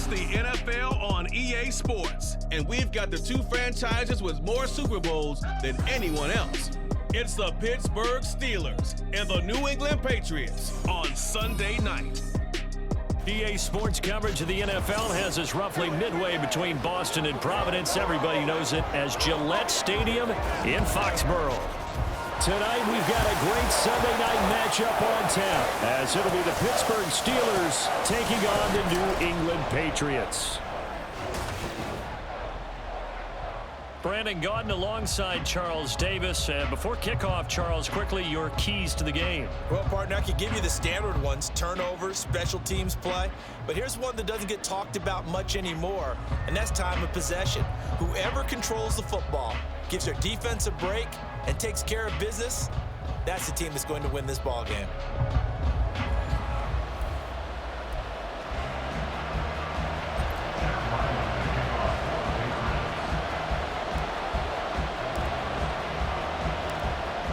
It's the NFL on EA Sports, and we've got the two franchises with more Super Bowls than anyone else. It's the Pittsburgh Steelers and the New England Patriots on Sunday night. EA Sports coverage of the NFL has us roughly midway between Boston and Providence. Everybody knows it as Gillette Stadium in Foxborough. Tonight, we've got a great Sunday night matchup on tap, as it'll be the Pittsburgh Steelers taking on the New England Patriots. Brandon Gaudin alongside Charles Davis. Before kickoff, Charles, quickly, your keys to the game. Well, partner, I could give you the standard ones, turnovers, special teams play. But here's one that doesn't get talked about much anymore, and that's time of possession. Whoever controls the football, gives their defense a break, and takes care of business, that's the team that's going to win this ball game.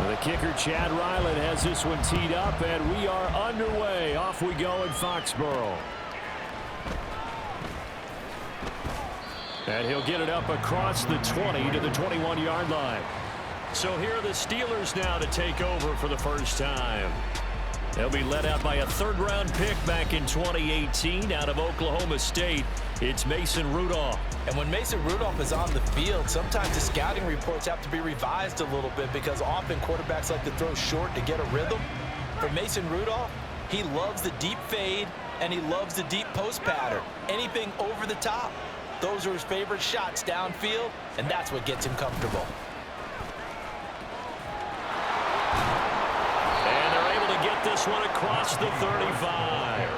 The kicker, Chad Ryland, has this one teed up, and we are underway. Off we go in Foxborough. And he'll get it up across the 20 to the 21-yard line. So here are the Steelers now to take over for the first time. They'll be led out by a third-round pick back in 2018 out of Oklahoma State. It's Mason Rudolph. And when Mason Rudolph is on the field, sometimes the scouting reports have to be revised a little bit because often quarterbacks like to throw short to get a rhythm. For Mason Rudolph, he loves the deep fade and he loves the deep post pattern. Anything over the top, those are his favorite shots downfield, and that's what gets him comfortable. And they're able to get this one across the 35.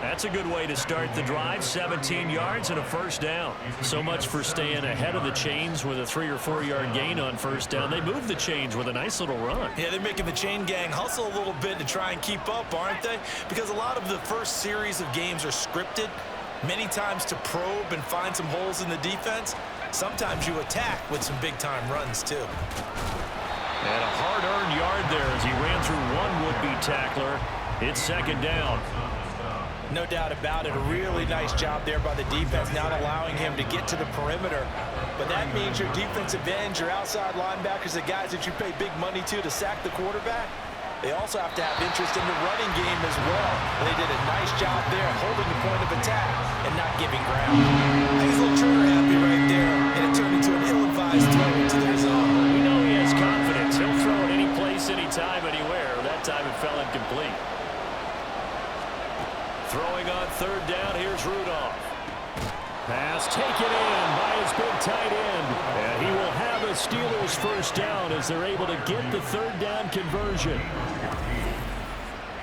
That's a good way to start the drive. 17 yards and a first down. So much for staying ahead of the chains with a 3 or 4 yard gain on first down. They moved the chains with a nice little run. Yeah, they're making the chain gang hustle a little bit to try and keep up, aren't they? Because a lot of the first series of games are scripted, many times to probe and find some holes in the defense. Sometimes you attack with some big-time runs, too. And a hard-earned yard there as he ran through one would-be tackler. It's second down. No doubt about it. A really nice job there by the defense, not allowing him to get to the perimeter. But that means your defensive ends, your outside linebackers, the guys that you pay big money to sack the quarterback, they also have to have interest in the running game as well. They did a nice job there holding the point of attack and not giving ground. He's a little trigger happy right there, and it turned into an ill-advised throw into their zone. We know he has confidence. He'll throw it any place, anytime, anywhere. That time it fell incomplete. Throwing on third down, here's Rudolph. Pass taken in by his big tight end. And he will have a Steelers first down as they're able to get the third down conversion.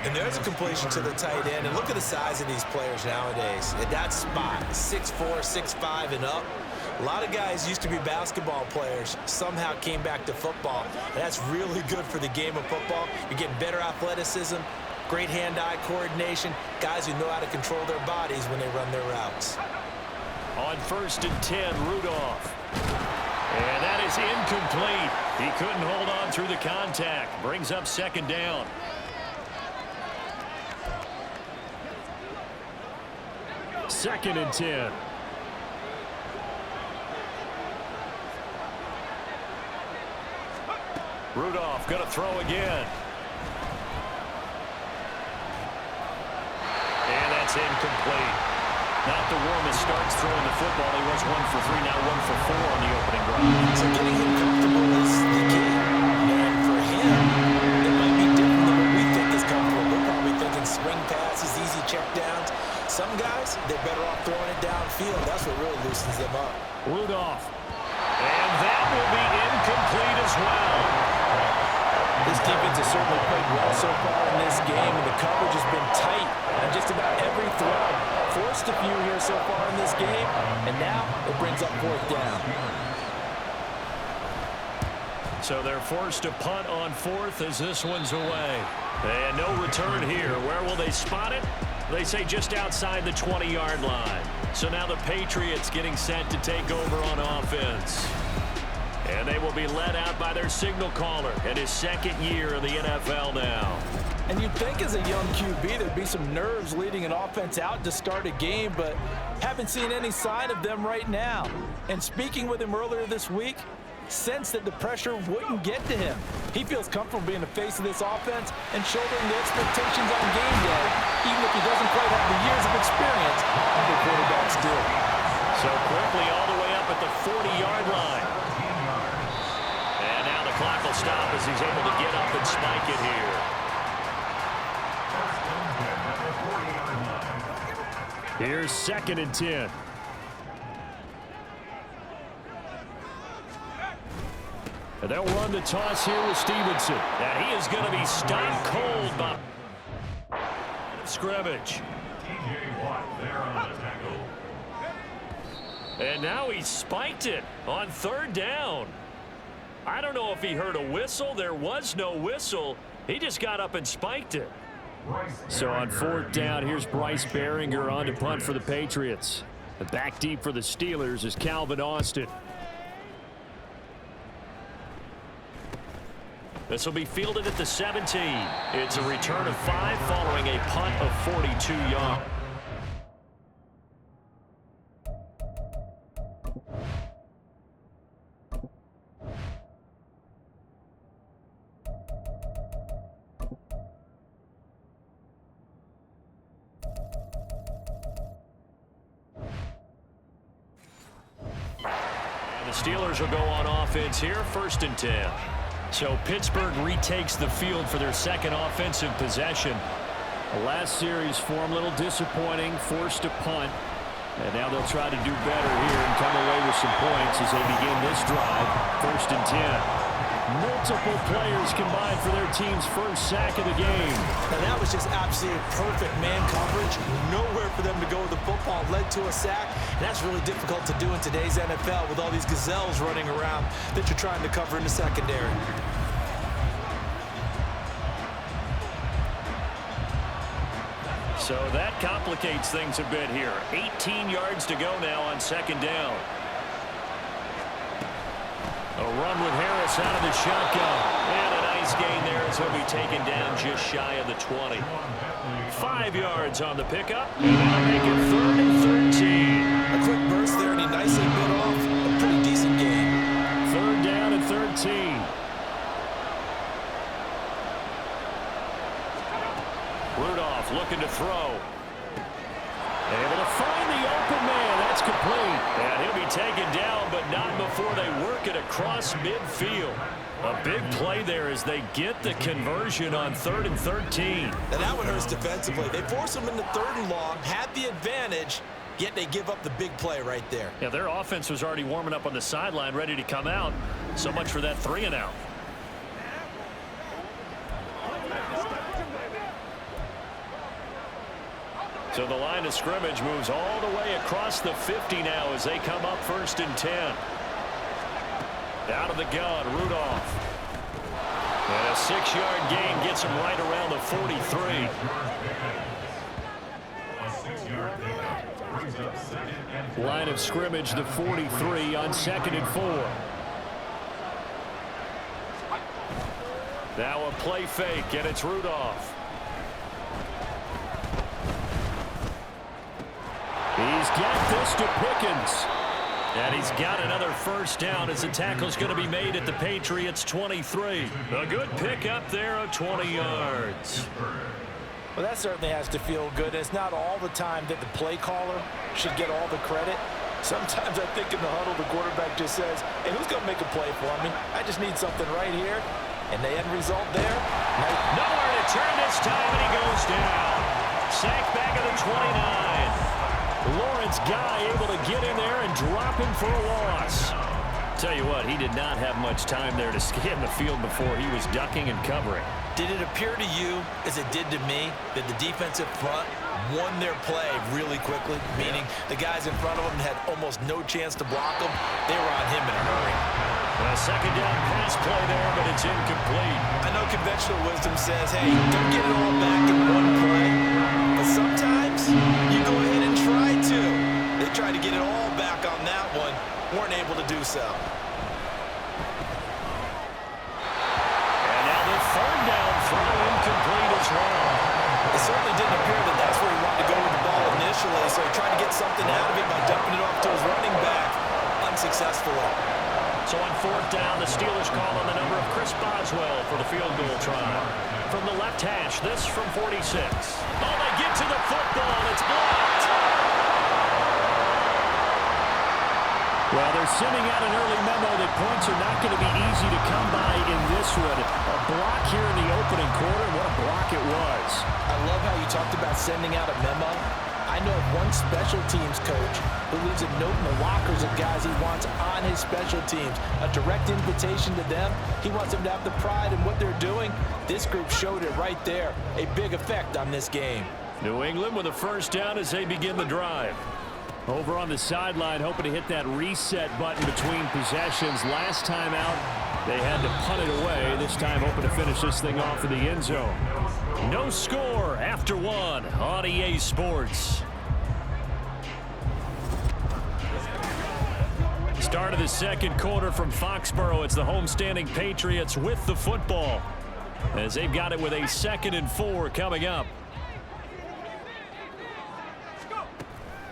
And there's a completion to the tight end. And look at the size of these players nowadays. At that spot, 6'4", 6'5", and up. A lot of guys used to be basketball players, somehow came back to football. And that's really good for the game of football. You're getting better athleticism, great hand-eye coordination, guys who know how to control their bodies when they run their routes. On 1st and 10, Rudolph. And that is incomplete. He couldn't hold on through the contact. Brings up second down. Second and 10. Rudolph going to throw again. And that's incomplete. Not the warmest starts throwing the football. He was 1 for 3, now 1 for 4 on the opening drive. So getting him comfortable is the key. And for him, it might be different than what we think is comfortable. We're probably thinking swing passes, easy checkdowns. Some guys, they're better off throwing it downfield. That's what really loosens them up. Rudolph. And that will be incomplete as well. This defense has certainly played well so far in this game, and the coverage has been tight on just about every throw. Forced a few here so far in this game, and now it brings up fourth down. So they're forced to punt on fourth as this one's away. And no return here. Where will they spot it? They say just outside the 20-yard line. So now the Patriots getting set to take over on offense. And they will be led out by their signal caller in his second year in the NFL now. And you'd think as a young QB there'd be some nerves leading an offense out to start a game, but haven't seen any sign of them right now. And speaking with him earlier this week, sensed that the pressure wouldn't get to him. He feels comfortable being the face of this offense and shouldering the expectations on game day, even if he doesn't quite have the years of experience other quarterbacks do. So quickly all the way up at the 40-yard line. And now the clock will stop as he's able to get up and spike it here. Here's 2nd and 10. And they'll run the toss here with Stevenson. And he is going to be stopped cold by scrimmage. And now he spiked it on 3rd down. I don't know if he heard a whistle. There was no whistle. He just got up and spiked it. So on 4th down, here's Bryce Behringer on to punt for the Patriots. The back deep for the Steelers is Calvin Austin. This will be fielded at the 17. It's a return of 5 following a punt of 42 yards. The Steelers will go on offense here, 1st and 10. So Pittsburgh retakes the field for their second offensive possession. The last series for them a little disappointing, forced a punt. And now they'll try to do better here and come away with some points as they begin this drive, 1st and 10. Multiple players combined for their team's first sack of the game. And that was just absolutely perfect man coverage. Nowhere for them to go with the football. Led to a sack. And that's really difficult to do in today's NFL with all these gazelles running around that you're trying to cover in the secondary. So that complicates things a bit here. 18 yards to go now on 2nd down. A run with Harris out of the shotgun. And a nice gain there as he'll be taken down just shy of the 20. 5 yards on the pickup. And they'll make it 3rd and 13. A quick burst there, and he nicely bit off a pretty decent gain. 3rd down and 13. Rudolph looking to throw. Able to find the open man. That's complete. And he'll be taken down, but not before they work it across midfield. A big play there as they get the conversion on 3rd and 13. Now that one hurts defensively. They force them into 3rd and long, had the advantage, yet they give up the big play right there. Yeah, their offense was already warming up on the sideline, ready to come out. So much for that 3 and out. So the line of scrimmage moves all the way across the 50 now as they come up 1st and 10. Out of the gun, Rudolph. And a 6-yard gain gets him right around the 43. Line of scrimmage, the 43 on 2nd and 4. Now a play fake, and it's Rudolph. He's got this to Pickens. And he's got another 1st down as the tackle's going to be made at the Patriots' 23. A good pickup there of 20 yards. Well, that certainly has to feel good. It's not all the time that the play caller should get all the credit. Sometimes I think in the huddle, the quarterback just says, hey, who's going to make a play for me? I just need something right here. And the end result there. Nowhere to turn this time, and he goes down. Sacked back at the 29. Lawrence Guy able to get in there and drop him for a loss. Tell you what, he did not have much time there to scan the field before he was ducking and covering. Did it appear to you, as it did to me, that the defensive front won their play really quickly? Meaning the guys in front of them had almost no chance to block him. They were on him in a hurry. A 2nd down pass play there, but it's incomplete. I know conventional wisdom says, hey, don't get it all back in one play. But sometimes you go ahead and try to. They tried to get it all back on that one. Weren't able to do so. so he tried to get something out of it by dumping it off to his running back, unsuccessfully. So on fourth down, the Steelers call on the number of Chris Boswell for the field goal try. From the left hash, this from 46. Oh, they get to the football. It's blocked. Well, they're sending out an early memo that points are not going to be easy to come by in this one. A block here in the opening quarter. What a block it was. I love how you talked about sending out a memo. I know of one special teams coach who leaves a note in the lockers of guys he wants on his special teams. A direct invitation to them. He wants them to have the pride in what they're doing. This group showed it right there. A big effect on this game. New England with a first down as they begin the drive. Over on the sideline, hoping to hit that reset button between possessions. Last time out, they had to punt it away. This time, hoping to finish this thing off in the end zone. No score after one on EA Sports. Start of the second quarter from Foxborough. It's the homestanding Patriots with the football, as they've got it with a 2nd and 4 coming up.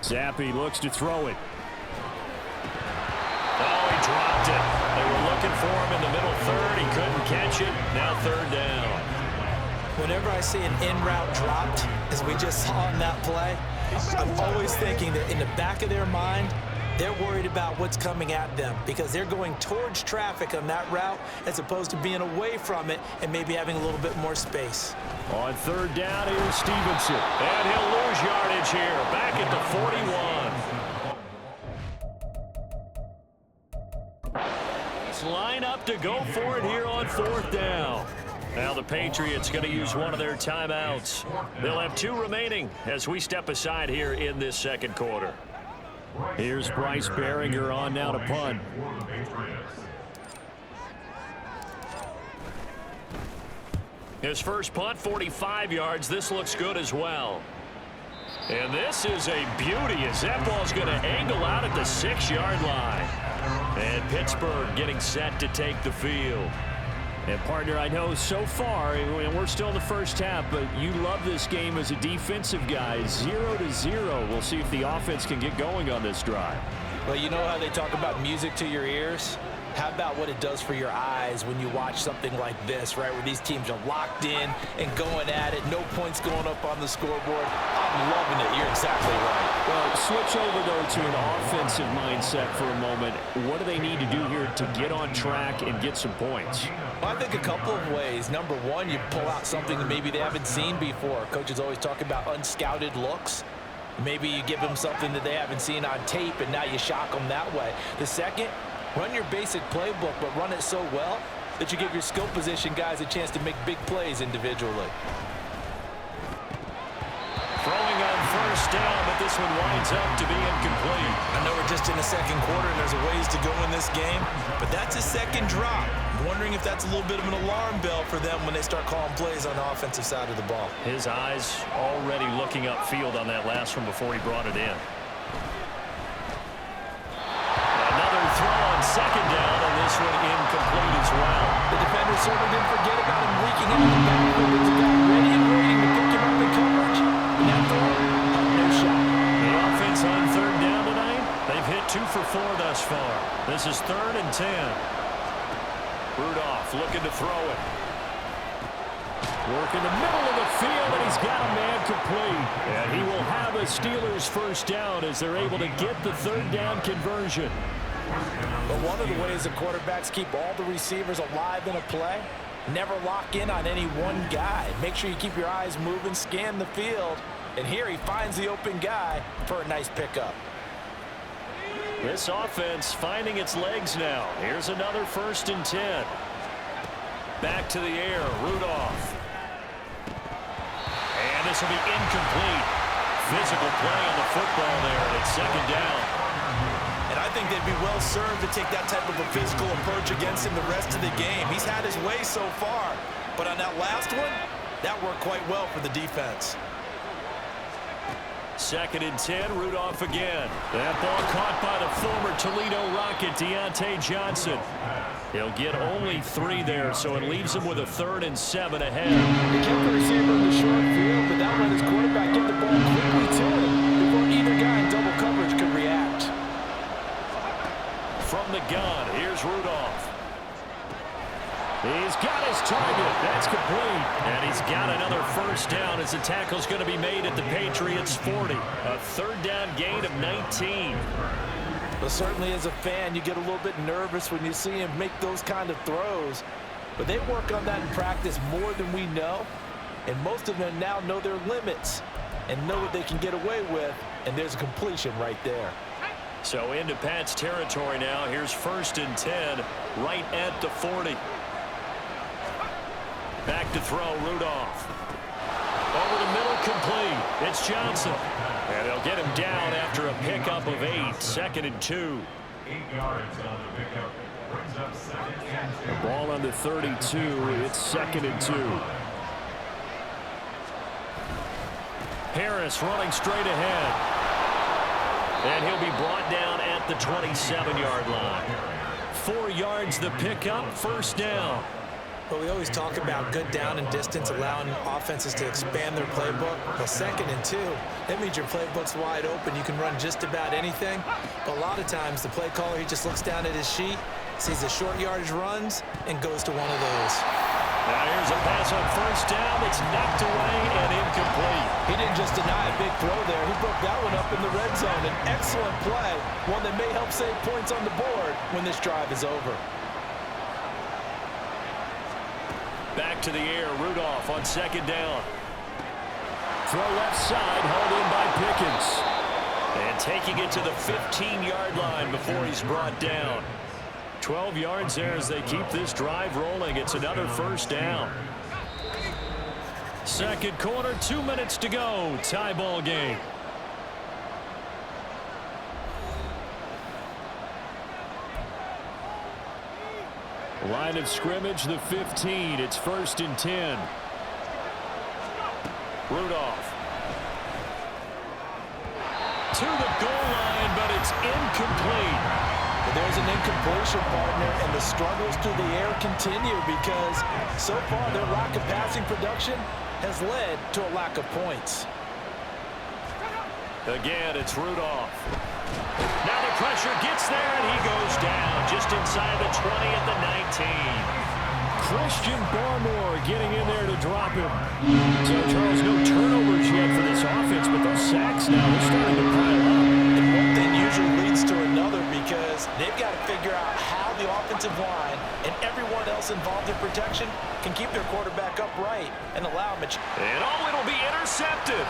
Zappi looks to throw it. Oh, he dropped it. They were looking for him in the middle third. He couldn't catch it. Now third down. Whenever I see an in-route dropped, as we just saw in that play, I'm always thinking that in the back of their mind, they're worried about what's coming at them because they're going towards traffic on that route as opposed to being away from it and maybe having a little bit more space. On third down, here's Stevenson. And he'll lose yardage here. Back at the 41. Let's line up to go for it here on fourth down. Now the Patriots going to use one of their timeouts. They'll have 2 remaining as we step aside here in this second quarter. Here's Bryce Behringer on now to punt. His first punt, 45 yards. This looks good as well. And this is a beauty as that ball's going to angle out at the 6-yard line. And Pittsburgh getting set to take the field. And, partner, I know so far, and we're still in the first half, but you love this game as a defensive guy. 0-0. We'll see if the offense can get going on this drive. Well, you know how they talk about music to your ears? How about what it does for your eyes when you watch something like this, right, where these teams are locked in and going at it, no points going up on the scoreboard? I'm loving it. You're exactly right. Well, switch over, though, to an offensive mindset for a moment. What do they need to do here to get on track and get some points? Well, I think a couple of ways. Number one, you pull out something that maybe they haven't seen before. Coaches always talk about unscouted looks. Maybe you give them something that they haven't seen on tape, and now you shock them that way. The second, run your basic playbook, but run it so well that you give your skill position guys a chance to make big plays individually. Throwing on first down, but this one winds up to be incomplete. I know we're just in the second quarter and there's a ways to go in this game, but that's a second drop. I'm wondering if that's a little bit of an alarm bell for them when they start calling plays on the offensive side of the ball. His eyes already looking upfield on that last one before he brought it in. Another throw on second down, and this one incomplete as well. The defender certainly didn't forget about him leaking out of the backfield. There's a guy ready and waiting to pick him up in coverage. And that throw, no shot. The offense on third down tonight, they've hit 2 for 4 thus far. This is 3rd and 10. Rudolph looking to throw it. Work in the middle of the field, and he's got a man complete. And he will have a Steelers first down as they're able to get the third down conversion. But one of the ways the quarterbacks keep all the receivers alive in a play, never lock in on any one guy. Make sure you keep your eyes moving, scan the field. And here he finds the open guy for a nice pickup. This offense finding its legs now. Here's another 1st and 10. Back to the air, Rudolph. And this will be incomplete. Physical play on the football there, and it's 2nd down. And I think they'd be well served to take that type of a physical approach against him the rest of the game. He's had his way so far, but on that last one, that worked quite well for the defense. 2nd and 10, Rudolph again. That ball caught by the former Toledo Rocket, Deontay Johnson. He'll get only 3 there, so it leaves him with a 3rd and 7 ahead. He kept the receiver in the short field, but that let his quarterback get the ball quickly to him before either guy first down as the tackle's going to be made at the Patriots 40. A third down gain of 19. But certainly as a fan, you get a little bit nervous when you see him make those kind of throws. But they work on that in practice more than we know. And most of them now know their limits and know what they can get away with. And there's a completion right there. So into Pat's territory now. Here's 1st and 10 right at the 40. Back to throw, Rudolph. Over the middle, complete. It's Johnson. And they'll get him down after a pickup of 8. 2nd and 2. 8 yards on the pickup. Brings up 2nd and 2. Ball on the 32. It's 2nd and 2. Harris running straight ahead. And he'll be brought down at the 27-yard line. 4 yards the pickup, 1st down. But we always talk about good down and distance, allowing offenses to expand their playbook. Well, 2nd and 2, that means your playbook's wide open. You can run just about anything. But a lot of times, the play caller, he just looks down at his sheet, sees the short yardage runs, and goes to one of those. Now here's a pass on 1st down. It's knocked away and incomplete. He didn't just deny a big throw there. He broke that one up in the red zone. An excellent play, one that may help save points on the board when this drive is over. Back to the air, Rudolph on 2nd down. Throw left side, hauled in by Pickens. And taking it to the 15-yard line before he's brought down. 12 yards there as they keep this drive rolling. It's another 1st down. 2nd quarter, 2 minutes to go. Tie ball game. Line of scrimmage, the 15. It's 1st and 10. Rudolph. To the goal line, but it's incomplete. But there's an incompletion, partner, and the struggles through the air continue because so far their lack of passing production has led to a lack of points. Again, it's Rudolph. Now the pressure gets there, and he goes down just inside the 20 at the 19. Christian Barmore getting in there to drop him. So, Charles, no turnovers yet for this offense, but those sacks now are starting to pile up. And one thing usually leads to another because they've got to figure out how the offensive line and everyone else involved in protection can keep their quarterback upright and allow him to... And it'll be intercepted.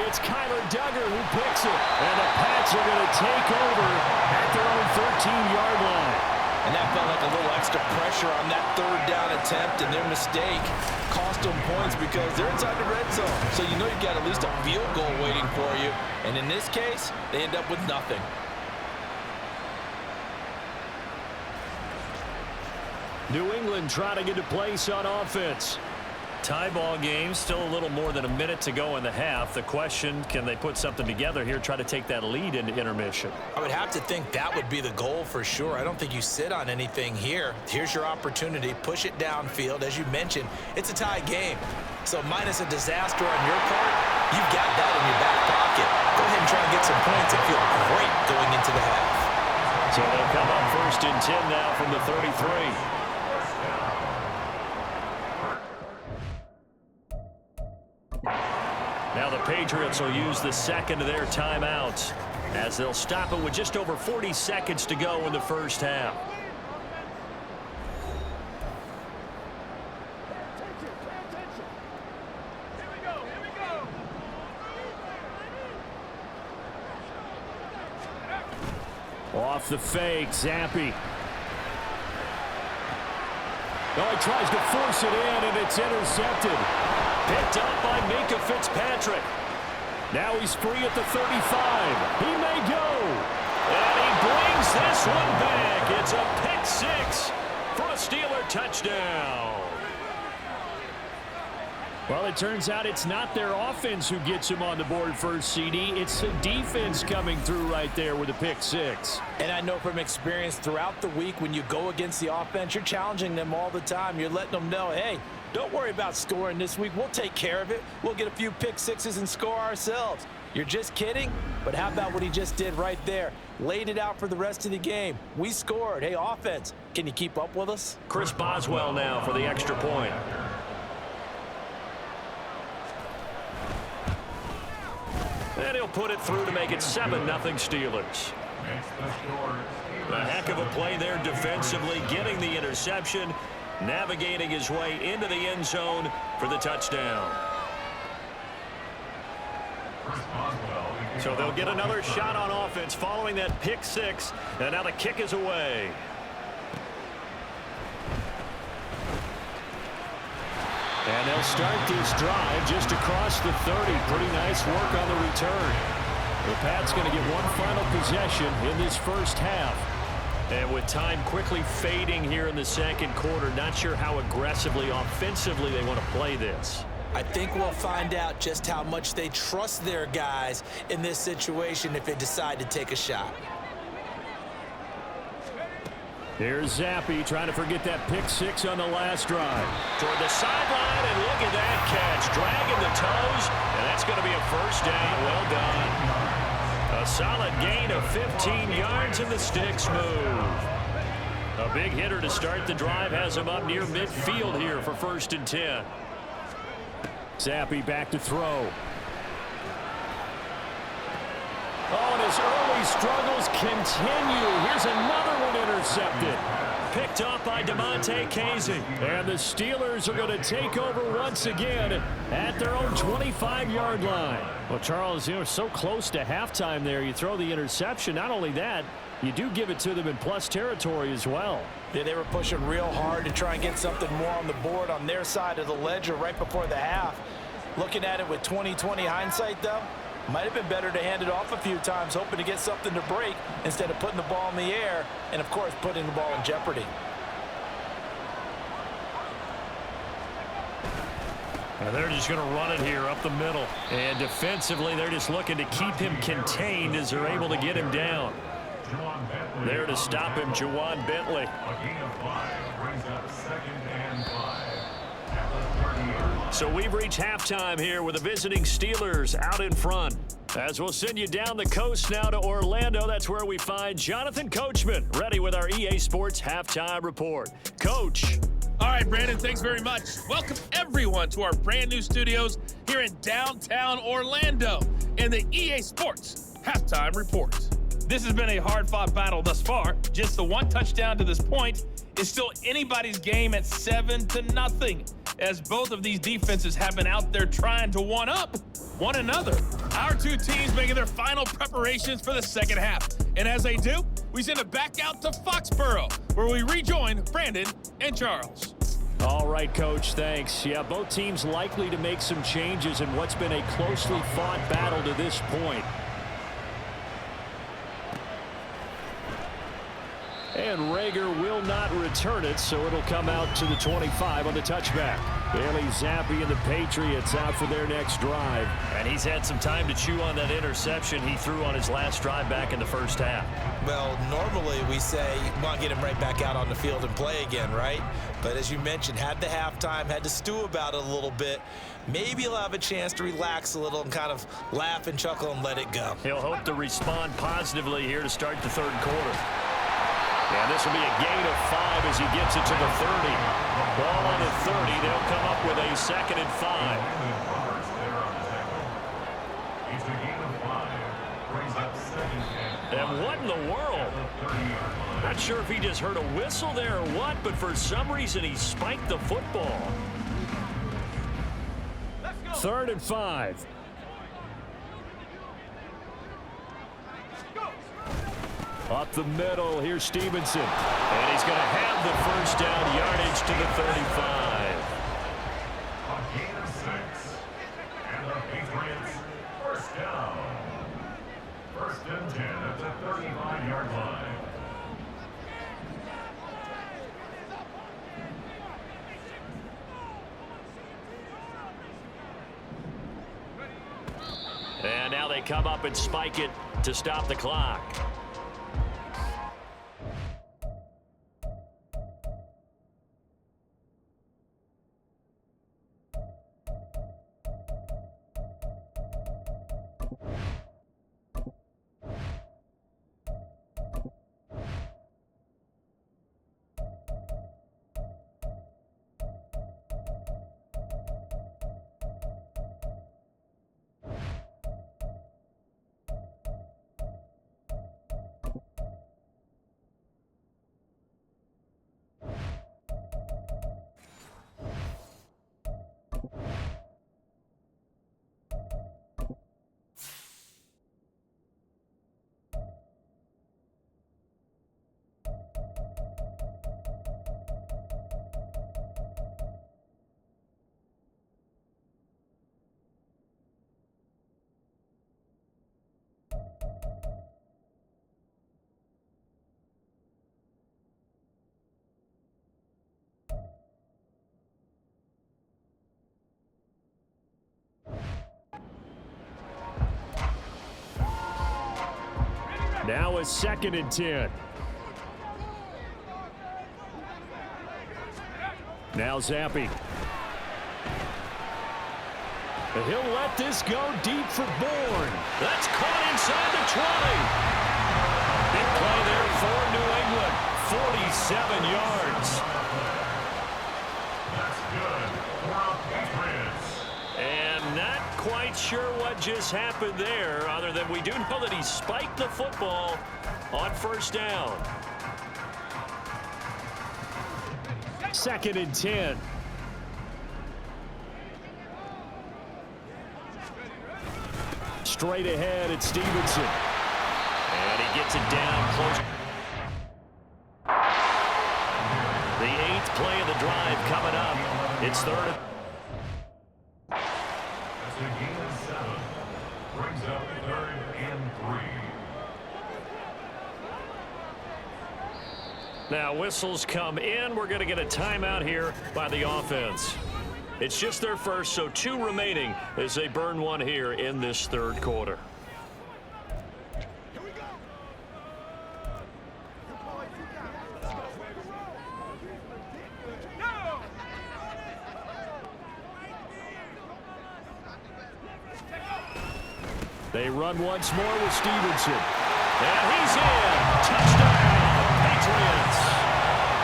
It's Kyler Duggar who picks it. And the Pats are going to take over at their own 13-yard line. And that felt like a little extra pressure on that 3rd down attempt, and their mistake cost them points because they're inside the red zone. So you know you've got at least a field goal waiting for you. And in this case, they end up with nothing. New England trying to get a place on offense. Tie ball game, still a little more than a minute to go in the half. The question, can they put something together here, try to take that lead into intermission? I would have to think that would be the goal for sure. I don't think you sit on anything here. Here's your opportunity. Push it downfield. As you mentioned, it's a tie game. So minus a disaster on your part, you've got that in your back pocket. Go ahead and try and get some points and feel great going into the half. So they'll come up 1st and 10 now from the 33. Now the Patriots will use the 2nd of their timeouts as they'll stop it with just over 40 seconds to go in the 1st half. Off the fake, Zappi. Oh, he tries to force it in, and it's intercepted. Picked up by Minkah Fitzpatrick. Now he's free at the 35. He may go. And he brings this one back. It's a pick 6 for a Steeler touchdown. Well, it turns out it's not their offense who gets him on the board first, CD. It's the defense coming through right there with a pick 6. And I know from experience throughout the week when you go against the offense, you're challenging them all the time. You're letting them know, hey, don't worry about scoring this week. We'll take care of it. We'll get a few pick 6s and score ourselves. You're just kidding? But how about what he just did right there? Laid it out for the rest of the game. We scored. Hey, offense, can you keep up with us? Chris Boswell now for the extra point. He'll put it through to make it 7-0 Steelers. A heck of a play there defensively, getting the interception, navigating his way into the end zone for the touchdown. So they'll get another shot on offense following that pick six, and now the kick is away. And they'll start this drive just across the 30. Pretty nice work on the return. The Pats going to get one final possession in this first half. And with time quickly fading here in the second quarter, not sure how aggressively, offensively they want to play this. I think we'll find out just how much they trust their guys in this situation if they decide to take a shot. Here's Zappi trying to forget that pick six on the last drive. Toward the sideline, and look at that catch. Dragging the toes, and that's going to be a first down. Well done. A solid gain of 15 yards, and the sticks move. A big hitter to start the drive has him up near midfield here for 1st and 10. Zappi back to throw. Oh, and his early struggles continue. Here's another one intercepted. Picked up by DeMonte Casey. And the Steelers are going to take over once again at their own 25-yard line. Well, Charles, you know, so close to halftime there. You throw the interception. Not only that, you do give it to them in plus territory as well. Yeah, they were pushing real hard to try and get something more on the board on their side of the ledger right before the half. Looking at it with 20/20 hindsight, though, might have been better to hand it off a few times, hoping to get something to break instead of putting the ball in the air and, of course, putting the ball in jeopardy. And they're just going to run it here up the middle. And defensively, they're just looking to keep him contained as they're able to get him down. There to stop him, Juwan Bentley. A gain of 5 brings up 2nd and 5. At the 30-yard. So we've reached halftime here with the visiting Steelers out in front. As we'll send you down the coast now to Orlando, that's where we find Jonathan Coachman, ready with our EA Sports Halftime Report. Coach. All right, Brandon, thanks very much. Welcome, everyone, to our brand new studios here in downtown Orlando in the EA Sports Halftime Report. This has been a hard-fought battle thus far. Just the one touchdown to this point is still anybody's game at 7-0, as both of these defenses have been out there trying to one-up one another. Our two teams making their final preparations for the second half. And as they do, we send it back out to Foxborough, where we rejoin Brandon and Charles. All right, Coach, thanks. Yeah, both teams likely to make some changes in what's been a closely fought battle to this point. And Rager will not return it, so it'll come out to the 25 on the touchback. Bailey Zappi and the Patriots out for their next drive. And he's had some time to chew on that interception he threw on his last drive back in the first half. Well, normally we say, well, get him right back out on the field and play again, right? But as you mentioned, had the halftime, had to stew about it a little bit. Maybe he'll have a chance to relax a little and kind of laugh and chuckle and let it go. He'll hope to respond positively here to start the third quarter. And this will be a gain of 5 as he gets it to the 30. Ball on the 30. They'll come up with a 2nd and 5. It's a gain of 5. Brings up 2nd and 5. And what in the world? Not sure if he just heard a whistle there or what, but for some reason he spiked the football. 3rd and 5. Up the middle, here's Stevenson. And he's going to have the first down yardage to the 35. A gain of 6. And the Patriots first down. 1st and 10 at the 35-yard line. And now they come up and spike it to stop the clock. Now a 2nd and 10. Now Zappi. He'll let this go deep for Bourne. That's caught inside the 20. Big play there for New England. 47 yards. That's good for the Patriots. And not quite sure what just happened there, other than we do know that he spiked the football on 1st down. 2nd and 10. Straight ahead at Stevenson. And he gets it down close. The 8th play of the drive coming up. It's 3rd. That's a gain of 7. Brings up 3rd and 3. Now whistles come in. We're going to get a timeout here by the offense. It's just their first, so 2 remaining as they burn one here in this 3rd quarter. They run once more with Stevenson. And he's in. Touchdown, Patriots.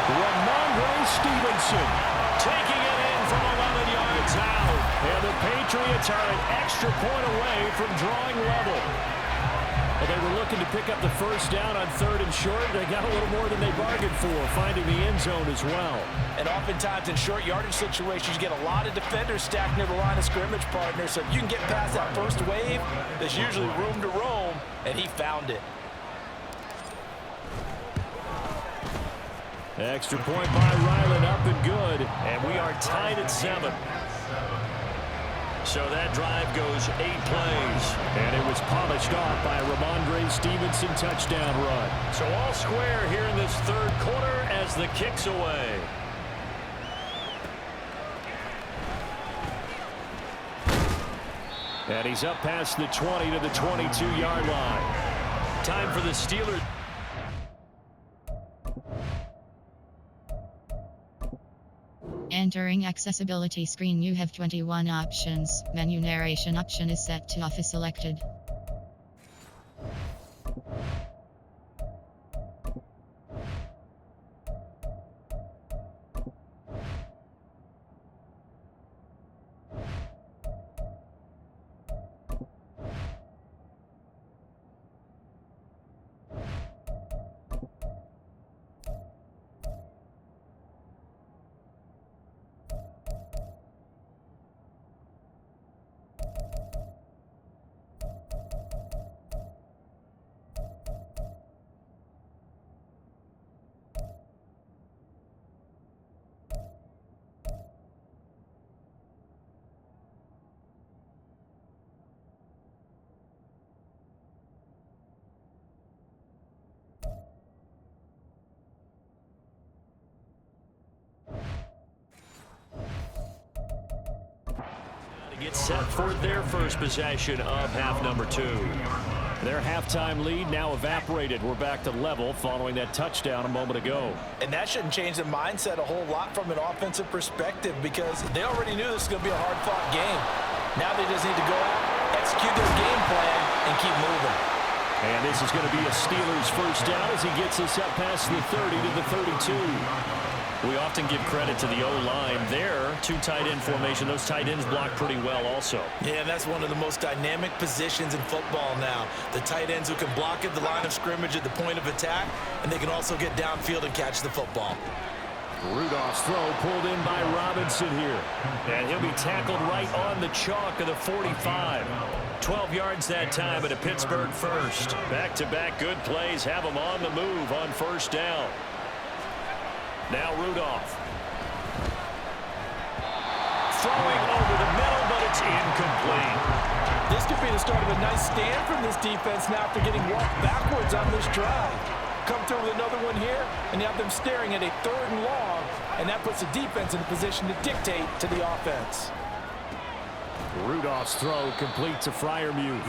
Ramondre Stevenson taking it in from 11 yards out. And the Patriots are an extra point away from drawing level. Well, they were looking to pick up the 1st down on 3rd and short. They got a little more than they bargained for, finding the end zone as well. And oftentimes in short yardage situations, you get a lot of defenders stacked near the line of scrimmage, partner. So if you can get past that first wave, there's usually room to roam, and he found it. Extra point by Ryland, up and good. And we are tied at 7. So that drive goes 8 plays. And it was polished off by Ramondre Stevenson touchdown run. So all square here in this 3rd quarter as the kick's away. And he's up past the 20 to the 22-yard line. Time for the Steelers. Entering accessibility screen, you have 21 options. Menu narration option is set to off is selected. Get set for their first possession of half number 2. Their halftime lead now evaporated. We're back to level following that touchdown a moment ago. And that shouldn't change the mindset a whole lot from an offensive perspective, because they already knew this was going to be a hard-fought game. Now they just need to go out, execute their game plan, and keep moving. And this is going to be a Steelers first down as he gets us up past the 30 to the 32. We often give credit to the O-line there. 2 tight end formation. Those tight ends block pretty well also. Yeah, that's one of the most dynamic positions in football now. The tight ends who can block at the line of scrimmage at the point of attack, and they can also get downfield and catch the football. Rudolph's throw pulled in by Robinson here. And he'll be tackled right on the chalk of the 45. 12 yards that time at a Pittsburgh first. Back-to-back good plays have them on the move on 1st down. Now Rudolph. Throwing over the middle, but it's incomplete. This could be the start of a nice stand from this defense now after getting walked backwards on this drive. Come through with another one here, and you have them staring at a 3rd and long, and that puts the defense in a position to dictate to the offense. Rudolph's throw complete to Freiermuth.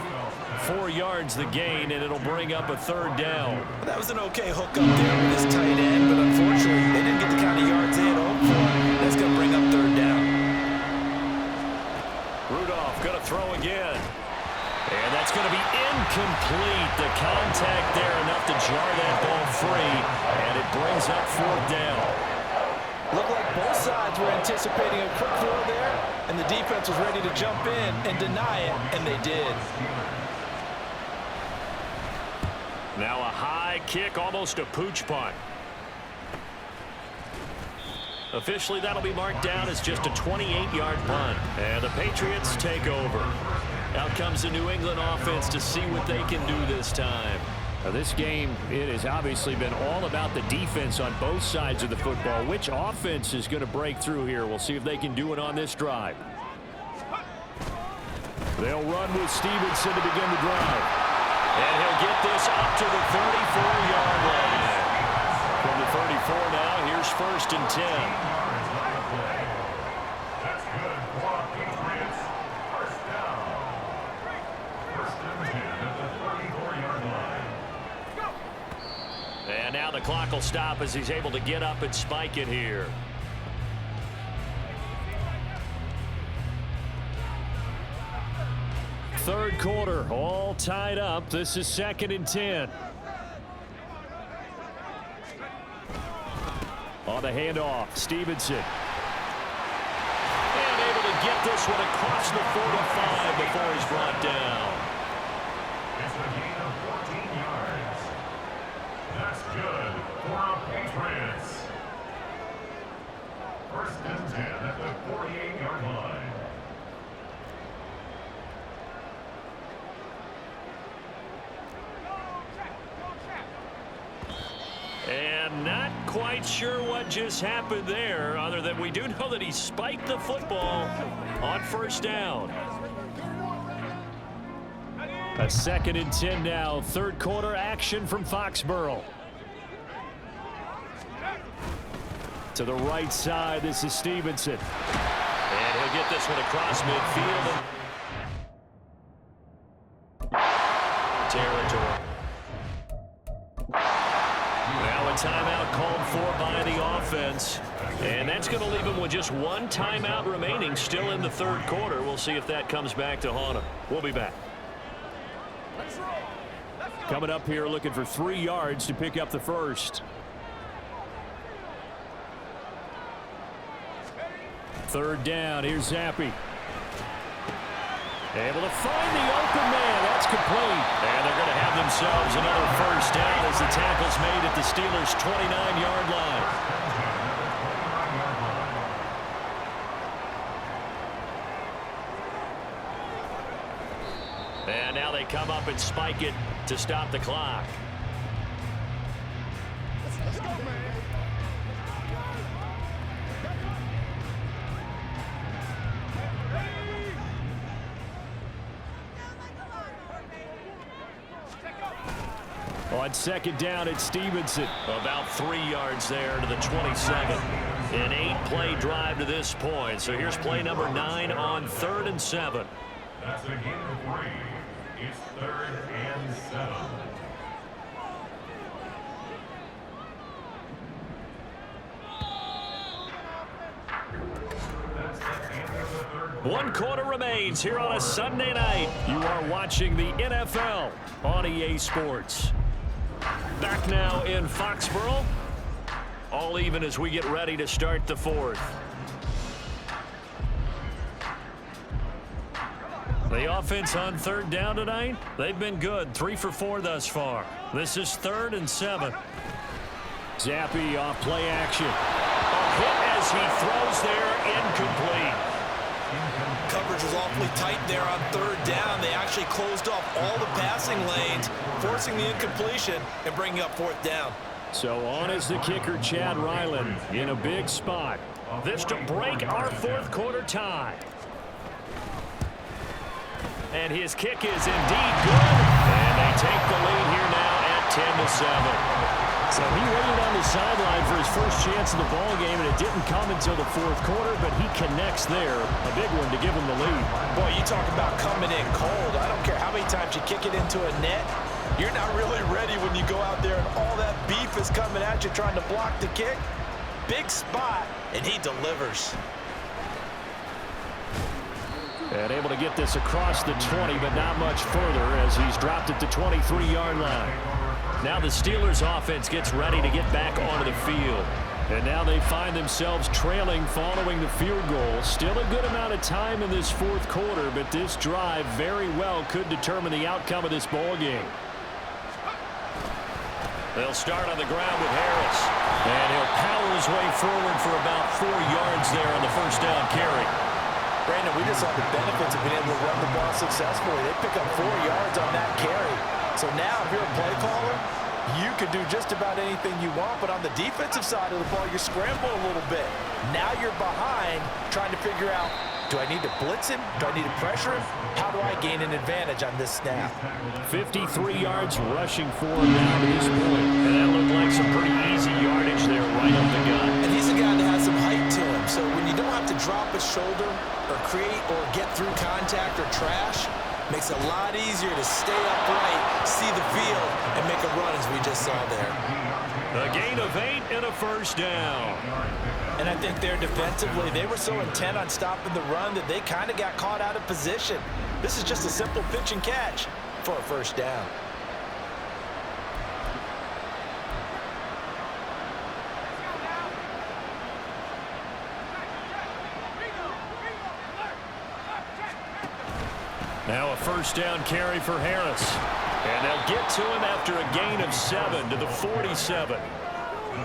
4 yards the gain, and it'll bring up a 3rd down. That was an okay hook up there with his tight end, but unfortunately, they didn't get the kind of yards they had hoped for. That's going to bring up 3rd down. Rudolph going to throw again. And that's going to be incomplete. The contact there enough to jar that ball free, and it brings up 4th down. Looked like both sides were anticipating a quick throw there, and the defense was ready to jump in and deny it, and they did. Now a high kick, almost a pooch punt. Officially, that'll be marked down as just a 28-yard punt. And the Patriots take over. Out comes the New England offense to see what they can do this time. Now, this game, it has obviously been all about the defense on both sides of the football. Which offense is going to break through here? We'll see if they can do it on this drive. They'll run with Stevenson to begin the drive. And he'll get this up to the 34-yard line. From the 34 now, here's 1st and 10. That's good for Patriots. First down. 1st and 10 at the 34-yard line. And now the clock will stop as he's able to get up and spike it here. Third quarter, all tied up. This is 2nd and 10. On the handoff, Stevenson. And able to get this one across the 45 before he's brought down. It's a gain of 14 yards. That's good for our Patriots. 1st and 10 at the 48-yard line. And not quite sure what just happened there, other than we do know that he spiked the football on 1st down. A 2nd and 10 now. 3rd quarter action from Foxborough. To the right side, this is Stevenson. And he'll get this one across midfield. Territory. Now a timeout called for by the offense. And that's going to leave him with just 1 timeout remaining still in the 3rd quarter. We'll see if that comes back to haunt him. We'll be back. Coming up here looking for 3 yards to pick up the 1st. 3rd down. Here's Zappi. Able to find the open man. That's complete. And they're going to have themselves another 1st down as the tackle's made at the Steelers' 29-yard line. And now they come up and spike it to stop the clock. Let's go, man. On 2nd down, it's Stevenson. About 3 yards there to the 27. An 8-play drive to this point. So here's play number 9 on 3rd and 7. That's a gain of 3. It's 3rd and 7. That's the end of the 3rd quarter. 1 quarter remains here on a Sunday night. You are watching the NFL on EA Sports. Back now in Foxborough. All even as we get ready to start the 4th. The offense on 3rd down tonight, they've been good. 3 for 4 thus far. This is 3rd and 7. Zappi off play action. A hit as he throws there, incomplete. Coverage was awfully tight there on 3rd down. They actually closed off all the passing lanes, forcing the incompletion and bringing up 4th down. So on is the kicker, Chad Ryland, in a big spot. This to break our 4th quarter tie. And his kick is indeed good. And they take the lead here now at 10-7. So he waited on the sideline for his first chance in the ball game, and it didn't come until the fourth quarter, but he connects there. A big one to give him the lead. Boy, you talk about coming in cold. I don't care how many times you kick it into a net. You're not really ready when you go out there and all that beef is coming at you trying to block the kick. Big spot, and he delivers. And able to get this across the 20, but not much further as he's dropped it to 23-yard line. Now the Steelers offense gets ready to get back onto the field. And now they find themselves trailing following the field goal. Still a good amount of time in this fourth quarter, but this drive very well could determine the outcome of this ball game. They'll start on the ground with Harris. And he'll power his way forward for about 4 yards there on the first down carry. Brandon, we just saw the benefits of being able to run the ball successfully. They pick up 4 yards on that carry. So now if you're a play caller, you can do just about anything you want, but on the defensive side of the ball, you're scrambling a little bit. Now you're behind trying to figure out, do I need to blitz him? Do I need to pressure him? How do I gain an advantage on this snap? 53 yards rushing for him now to this point. And that looked like some pretty easy yardage there right up the gut. And he's a guy that has some height to him, so when you don't have to drop a shoulder or create or get through contact or trash, makes it a lot easier to stay upright, see the field, and make a run as we just saw there. A gain of 8 and a first down. And I think there defensively, they were so intent on stopping the run that they kind of got caught out of position. This is just a simple pitch and catch for a first down. Now a first down carry for Harris. And they'll get to him after a gain of 7 to the 47.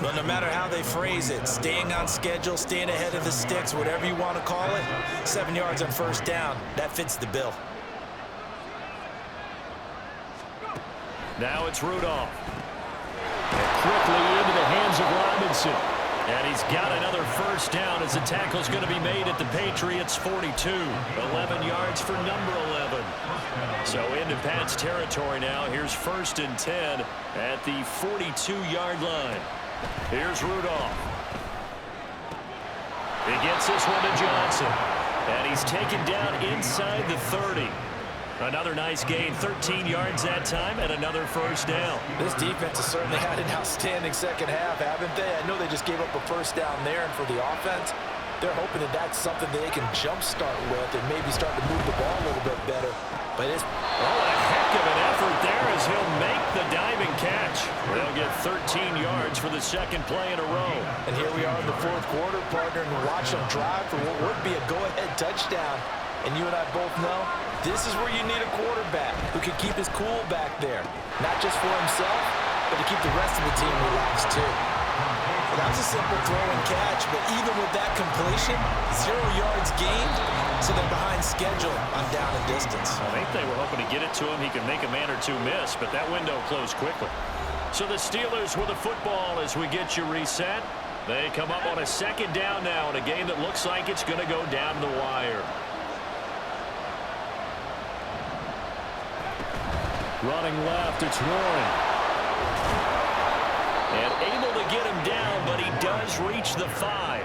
But no matter how they phrase it, staying on schedule, staying ahead of the sticks, whatever you want to call it, 7 yards on first down, that fits the bill. Now it's Rudolph. And quickly into the hands of Robinson. And he's got another first down as the tackle's going to be made at the Patriots' 42. 11 yards for number 11. So into Pat's territory now. Here's 1st and 10 at the 42-yard line. Here's Rudolph. He gets this one to Johnson. And he's taken down inside the 30. Another nice gain, 13 yards that time, and another first down. This defense has certainly had an outstanding second half, haven't they? I know they just gave up a first down there, and for the offense, they're hoping that that's something that they can jumpstart with and maybe start to move the ball a little bit better. But it's a heck of an effort there as he'll make the diving catch. They'll get 13 yards for the second play in a row. And here we are in the fourth quarter, partner, and watch them drive for what would be a go-ahead touchdown. And you and I both know this is where you need a quarterback who can keep his cool back there. Not just for himself, but to keep the rest of the team relaxed too. Well, that was a simple throw and catch, but even with that completion, 0 yards gained, so they're behind schedule on down and distance. I think they were hoping to get it to him. He could make a man or two miss, but that window closed quickly. So the Steelers with the football as we get you reset. They come up on a second down now in a game that looks like it's going to go down the wire. Running left, it's Warren. And able to get him down, but he does reach the 5.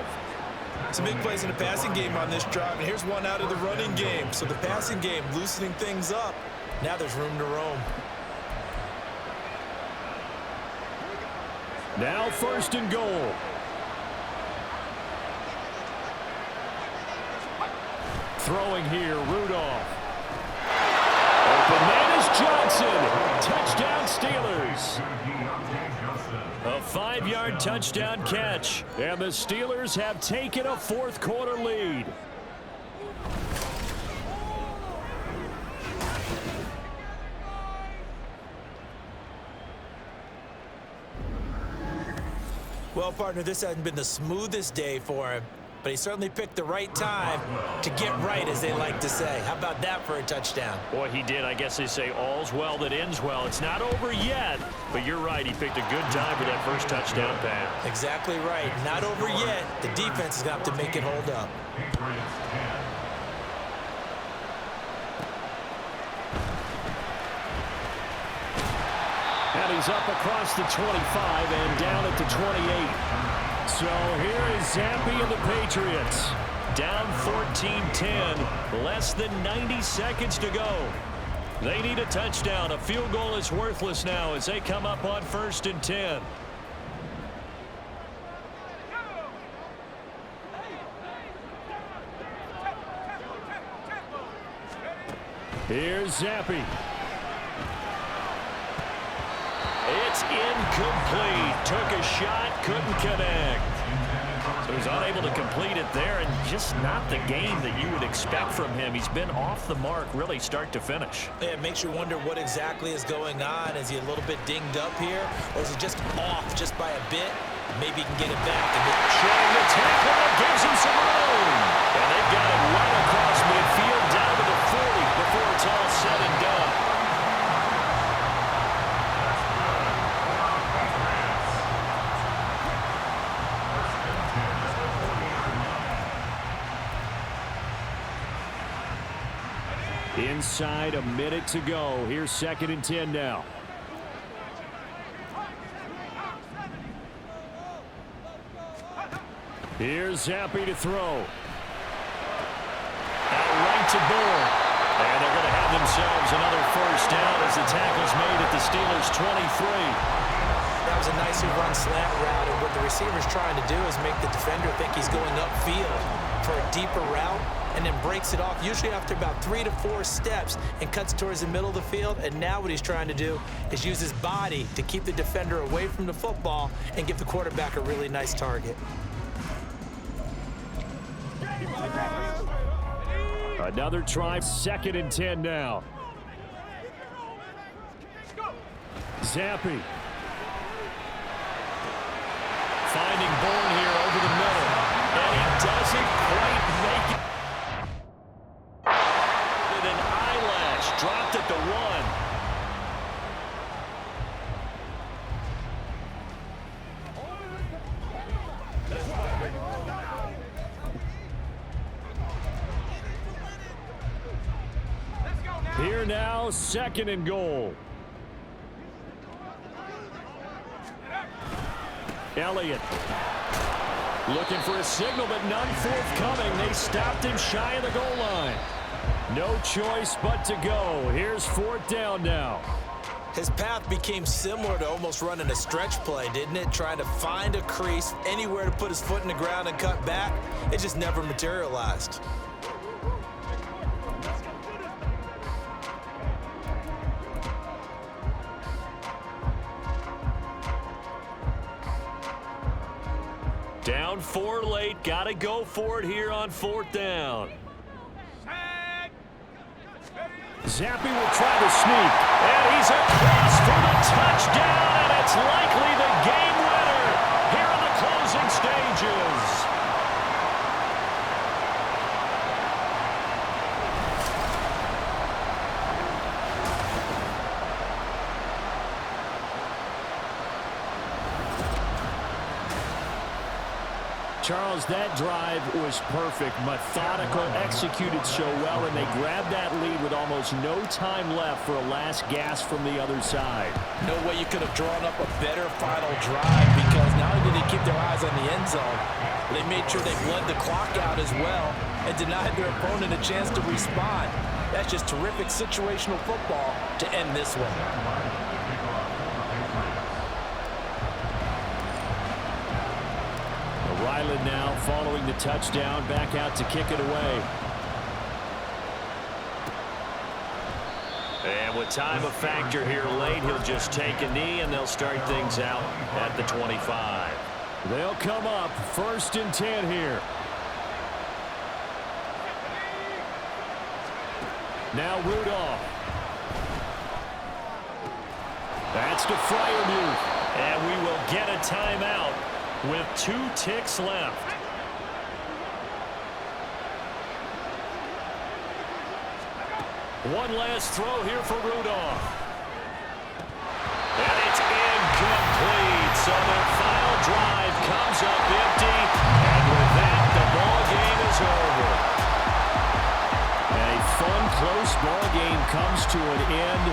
Some big plays in the passing game on this drive, and here's one out of the running game. So the passing game loosening things up. Now there's room to roam. Now 1st and goal. Throwing here, Rudolph. Open man is Johnson. Touchdown Steelers. A 5-yard touchdown catch. And the Steelers have taken a fourth quarter lead. Well, partner, this hasn't been the smoothest day for him, but he certainly picked the right time to get right, as they like to say. How about that for a touchdown? Boy, he did. I guess they say all's well that ends well. It's not over yet, but you're right. He picked a good time for that first touchdown pass. Exactly right. Not over yet. The defense is going to have to make it hold up. And he's up across the 25 and down at the 28. So here is Zampi and the Patriots. Down 14-10, less than 90 seconds to go. They need a touchdown. A field goal is worthless now as they come up on 1st and 10. Here's Zampi. It's incomplete. Took a shot, couldn't connect. So he's unable to complete it there, and just not the game that you would expect from him. He's been off the mark, really, start to finich. Yeah, it makes you wonder what exactly is going on. Is he a little bit dinged up here, or is he just off just by a bit? Maybe he can get it back. Trying to tackle that gives him some room. And they've got it right across midfield down to the 40 before it's all said and done. Inside a minute to go. Here's 2nd and 10 now. Here's Zampi to throw. Out right to Bull. And they're going to have themselves another 1st down as the tackle's made at the Steelers' 23. That was a nicely run slant route, and what the receiver's trying to do is make the defender think he's going upfield for a deeper route, and then breaks it off, usually after about 3 to 4 steps, and cuts towards the middle of the field. And now what he's trying to do is use his body to keep the defender away from the football and give the quarterback a really nice target. Another try, 2nd and 10 now. Zampi. Finding Bourne here over the middle. And he doesn't quite make it. With an eyelash, dropped at the 1. Here now, 2nd and goal. Elliott looking for a signal, but none forthcoming. They stopped him shy of the goal line. No choice but to go. Here's 4th down now. His path became similar to almost running a stretch play, didn't it? Trying to find a crease, anywhere to put his foot in the ground and cut back. It just never materialized. Down 4 late, got to go for it here on 4th down. Zampi will try to sneak, and he's across for the touchdown, and it's likely the game winner here in the closing stages. Charles, that drive was perfect, methodical, executed so well, and they grabbed that lead with almost no time left for a last gasp from the other side. No way you could have drawn up a better final drive, because not only did they keep their eyes on the end zone, they made sure they bled the clock out as well and denied their opponent a chance to respond. That's just terrific situational football to end this one. Ryland now following the touchdown, back out to kick it away. And with time a factor here late, he'll just take a knee and they'll start things out at the 25. They'll come up 1st and 10 here. Now Rudolph. That's to Freiermuth. And we will get a timeout with 2 ticks left. One last throw here for Rudolph. And it's incomplete. So their final drive comes up empty. And with that, the ball game is over. A fun close. Ball game comes to an end.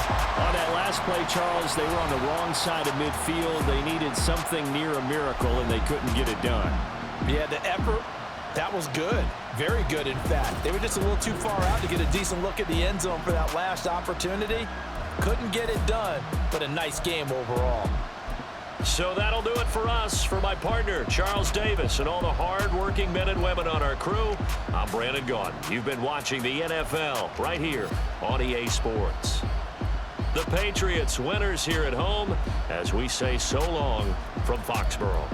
On that last play, Charles, they were on the wrong side of midfield. They needed something near a miracle, and they couldn't get it done. Yeah, the effort, that was good. Very good, in fact. They were just a little too far out to get a decent look at the end zone for that last opportunity. Couldn't get it done, but a nice game overall. So that'll do it for us. For my partner, Charles Davis, and all the hard-working men and women on our crew, I'm Brandon Gaudin. You've been watching the NFL right here on EA Sports. The Patriots winners here at home as we say so long from Foxborough.